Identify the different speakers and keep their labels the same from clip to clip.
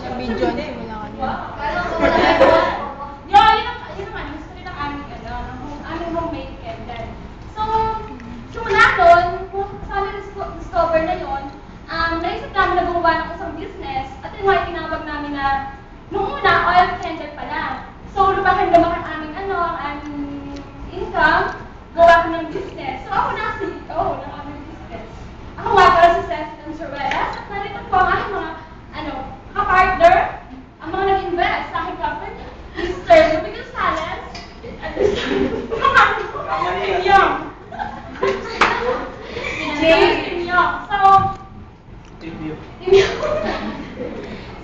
Speaker 1: Video na simula kanina.
Speaker 2: Yun naman, gusto rin ang aming homemade candle. So, simula doon, sa aming discover na yun, naisip namin na gumawa ng isang business at yun nga tinawag namin na nung una, oil candle pala. So, lumaki ang aming income, gawa kami ng business. So, ako na ang CEO ng aming business. Ako nga para si Ceci Consuelas at narito po ang aking mga kapartner, ang mga nag-invest sa aking company, Mr. Ruby Gonzalez, at Tim Yong. Tim Yong. So,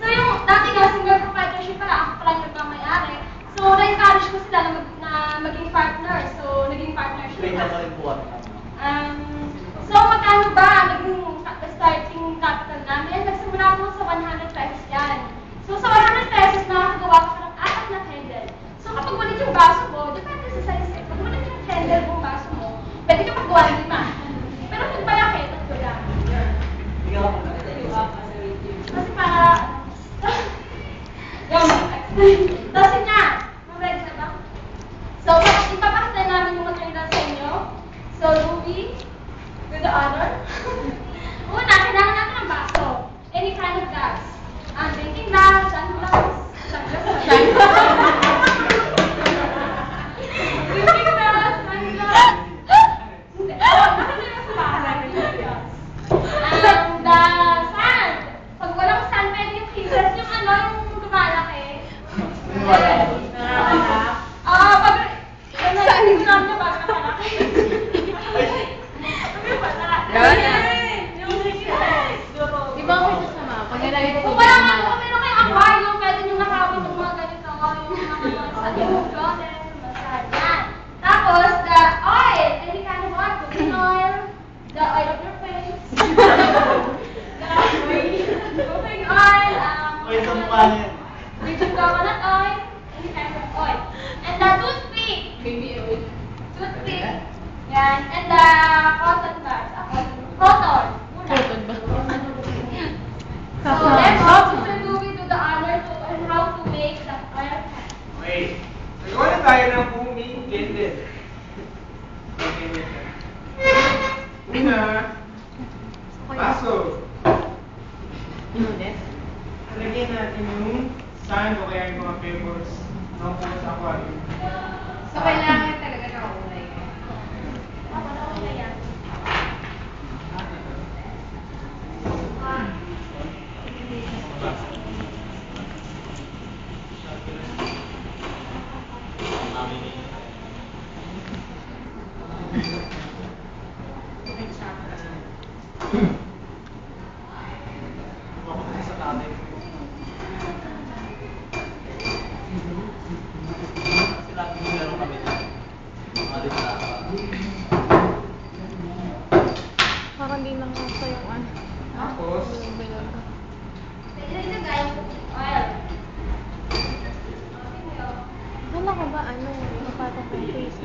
Speaker 2: so yung dati nga single proprietorship pala, ako pala yung nagmamayari. So, na-encourage ko sila na maging partner. So, naging partnership. So, magkano ba naging starting capital namin? Nagsimula po sa 100 pesos yan. So, sa 100 pesos nakakagawa ko ng 4 na candle. So, kapag walit yung baso mo, depende sa size. Pag walit yung candle kung baso mo, pwede ka maggawa ng 5. Pero kung malaki, 3 lang. Kasi para... Tapos nga, ready na ba? So, ipapakita namin yung material sa inyo. So, Ruby, with the honor. Una, kailangan natin ng baso. Any kind of glass. Drinking glass, sunglass. Drinking glass, sunglass. Sand. Pag walang sand, pwede yung pieces, yung yung lumalaki. Virgin coconut oil, any kind of oil. And the toothpick. Toothpick. Yan. And the cotton buds. Cotton. So let's go to Sir Louie to the honor and how to make the oil can.
Speaker 3: Wait. Nagawa na tayo ng homemade candle. Una, baso. Lagyan natin yung sand o kaya yung mga pebbles ng sa aquarium.
Speaker 1: So, kailangan talaga na kulay.
Speaker 2: Yan.
Speaker 1: Parang di nang nasa yung
Speaker 3: Tapos,
Speaker 2: Pwede rin na gaya ng oil.
Speaker 1: Hala ko ba napatak ng face?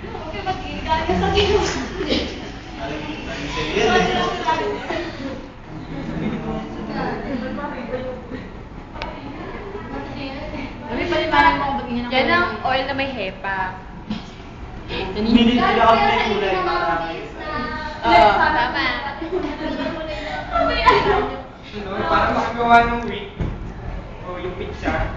Speaker 2: Okay, mag-igaya sa tingin.
Speaker 1: Yan ang oil na may hepa.
Speaker 3: minili sila kami ng kulay para
Speaker 1: Tama.
Speaker 3: para makagawa ng wig o yung pizza.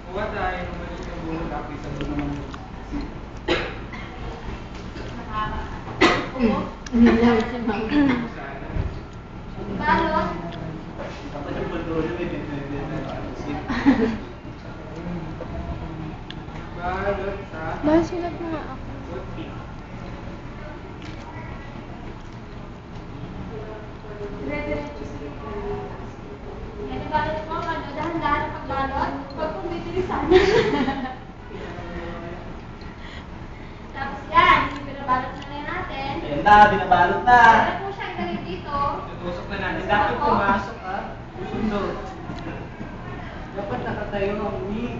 Speaker 3: Kuha tayo ng maliit na bunot tapos sa bunot naman.
Speaker 2: Balot.
Speaker 3: Dapat yung pagdolo may balot sa
Speaker 1: Dahil sulat mo nga ako.
Speaker 3: toothpick.
Speaker 2: Yan yung balot mo, dahan-dahan ang pagbalot. Huwag kong bitilisan. Tapos yan, pinabalot na natin.
Speaker 4: Ayan na, binabalot na.
Speaker 2: Meron po siyang galing dito.
Speaker 3: Tutusok na natin. Dapat pumasok susundot. Dapat nakatayo ang wig.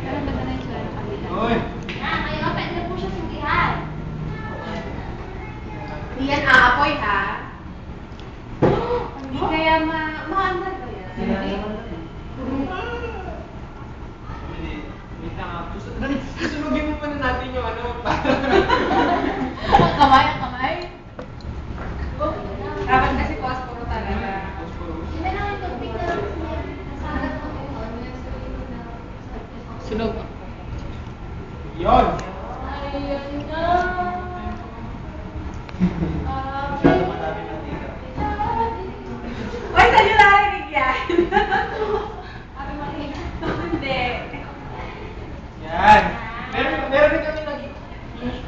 Speaker 1: Pero maganda na yung sulat. Sunog ako.
Speaker 3: Yun!
Speaker 2: Ayun na.
Speaker 3: Masyado marami mantika.
Speaker 4: Uy, saan yung narinig yan?
Speaker 2: Abi mali.
Speaker 4: Hindi.
Speaker 3: Yan! Meron din kami nag-use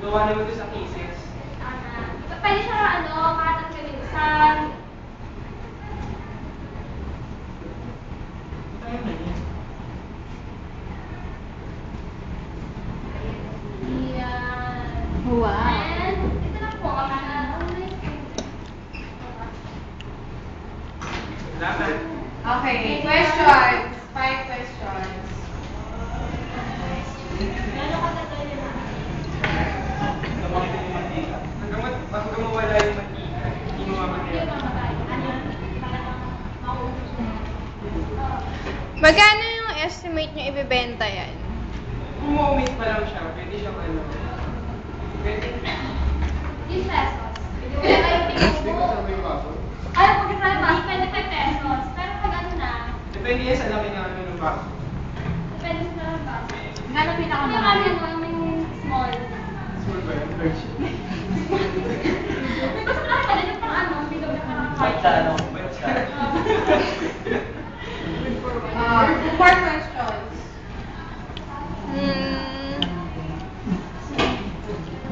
Speaker 3: gawa naman ito sa cases.
Speaker 2: Pwede siya kahatat ka minsan.
Speaker 3: Tayo na yun.
Speaker 2: Yan.
Speaker 1: Wow.
Speaker 2: And, ito na po.
Speaker 3: Salamat.
Speaker 4: Okay, questions. 5 questions.
Speaker 2: Meron ka na tayo na.
Speaker 3: Gamit yung mantika. Pag mawala yung mantika, hindi mamamatay.
Speaker 2: Hindi mamatay. Ano? Talagang maubos na.
Speaker 1: Magkano yung estimate nyo ibibenta yan?
Speaker 3: Kung ma-omit pa lang siya, pwede siyang pwede.
Speaker 2: 10 pesos. Wala kayong tingin mo. Ayaw ko kita mas 25 pesos. Pero pag ano na,
Speaker 3: Depende yan sa laki ng ng box.
Speaker 2: depende sa lang ba?
Speaker 4: Ano
Speaker 2: Yung
Speaker 4: pinakamahal?
Speaker 2: yung small.
Speaker 3: Small ba yun? Large.
Speaker 2: May gusto lang pala yung pang ano, bilog na parang
Speaker 3: Bait siya.
Speaker 4: 4 questions.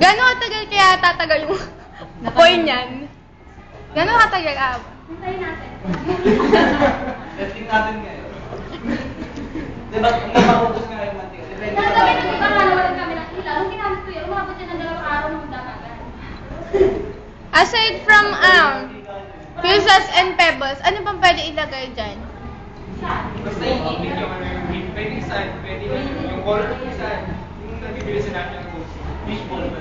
Speaker 1: Gano'ng katagal kaya tatagal yung coin yan? Gano'ng katagal
Speaker 2: Hintayin natin.
Speaker 3: Testing natin ngayon. Diba, napaubos nga yung mantika. Depende sa
Speaker 2: Nalagay ng
Speaker 3: laki.
Speaker 2: ibang halawalan kami ng ilaw. Nung ginamit ko yun, umabot yan ng 2 araw nung damagan.
Speaker 1: Aside from fuses and pebbles, ano pang pwede ilagay dyan?
Speaker 2: Saan?
Speaker 3: Basta yung yung pwede saan, pwede yung color ng saan. Yung nabibili sa namin ng fishball ba?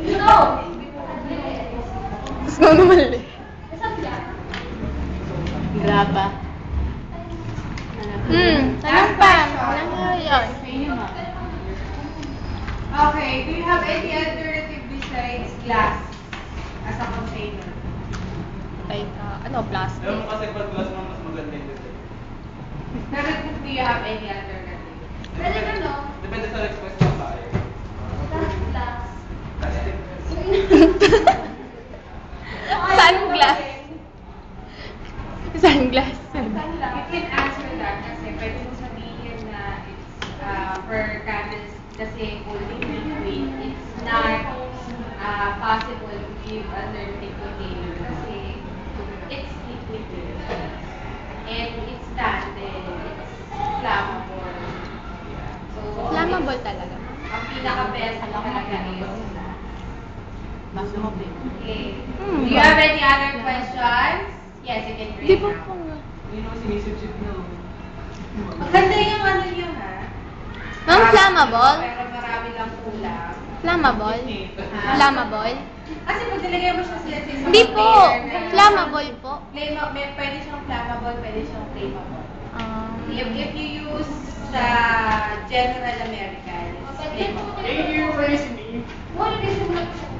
Speaker 2: Ito!
Speaker 1: Tapos kung namali.
Speaker 2: Saan yan?
Speaker 1: Graba. Anong pa? Anong yun?
Speaker 4: Okay, do you have any alternative besides glass as a container?
Speaker 1: Like, plastic.
Speaker 3: Pero kasi pag glass naman mas maganda yun.
Speaker 4: Pero do you have any alternative?
Speaker 2: Pwede ka no?
Speaker 3: Depende sa request ng tayo.
Speaker 2: Glass.
Speaker 3: Plastic.
Speaker 1: Sunglass. Sunglass.
Speaker 4: You can answer that kasi pwede mo sabihin na it's for candles kasi only liquid. It's not possible to give alternative container kasi it's liquid. And it's standard. It's flammable. So,
Speaker 1: Flammable talaga.
Speaker 4: ang pinaka-best talaga is okay. Do you have any other questions? Yes, you can
Speaker 1: Di
Speaker 4: bring
Speaker 1: ba
Speaker 4: now.
Speaker 1: po nga?
Speaker 3: Yun ang sinisip-sip na.
Speaker 4: Maganda yung ano yun ha.
Speaker 1: Ma'am, flammable?
Speaker 4: Pero marami lang kulang.
Speaker 1: Flammable? Flammable?
Speaker 4: Kasi pag nilagay mo siya sa isang
Speaker 1: Hindi po.
Speaker 4: container na-
Speaker 1: Flammable po.
Speaker 4: Pwede siyang flammable, pwede siyang flammable. If you use the General American, it's flammable.
Speaker 3: Thank you for listening.
Speaker 2: What is it?